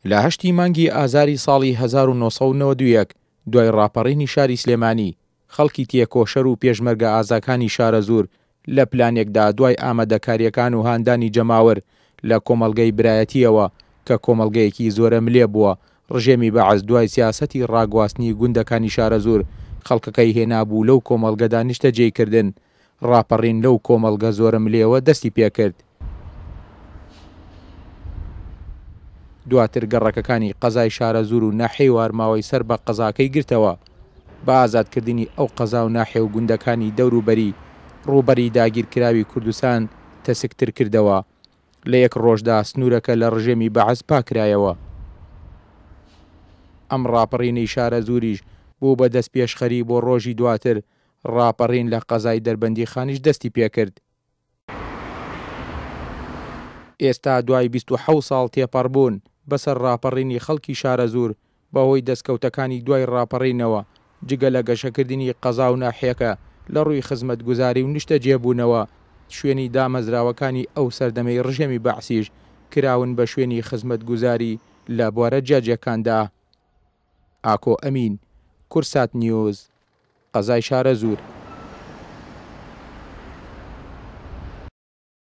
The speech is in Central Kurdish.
لە 8 مانگی ئازاری ساڵی 1992 دوای ڕاپەڕینی شاری سلێمانی خەڵکی تێکۆشەر و پێشمەرگە ئازاکانی شارە زور لە پلانێکدا دوای ئامادەکاریەکان و هاندانی جەماوەر لە کۆمەڵگەی برایەتیەوە کە کۆمەڵگەیەکی زۆرە ملێ بووە ڕژێمی بەعەز دوای سیاسەتی ڕاگواستنی گوندەکانی شارە زور خەڵکەکەی هێنابوو لەو کۆمەڵگەدا نیشتەجێکردن ڕاپەڕین لەو کۆمەڵگە زۆرە ملێەوە دەستی پێکرد. دواتر گەڕەکەکانی قەزای شارە زور و ناحێی وارماوەی سەر بە قەزاکەی گرتەوە بە ئازادکردنی ئەو قەزا و ناحێ و گوندەکانی دەوروبەری ڕووبەری داگیرکراوی کوردستان تەسکتر کردەوە. لە یەک ڕۆژدا سنوورەکە لە ڕژێمی بەعەز پاکرایەوە. ئەم ڕاپەڕینەی شارە زوریش بوو بە دەست پێشخەری بۆ ڕۆژی دواتر ڕاپەڕین لە قەزای دەربەندی خانیش دەستی پێکرد. ئێستا دوای 27 ساڵ تێپەڕبوون بەسەر ڕاپەڕینی خەڵکی شارە زور بەهۆی دەستکەوتەکانی دوای ڕاپەڕینەوە جگە لە گەشەکردنی قەزا و ناحێکە لە ڕووی خزمەتگوزاری و نیشتە جێبوونەوە شوێنی دامەزراوەکانی ئەو سەردەمەی ڕژێمی بەعسیش کراون بە شوێنی خزمەتگوزاری لە بوارە جاجەکاندا. ئاکۆ ئەمین، کورسات نیوز، قەزای شارە زور.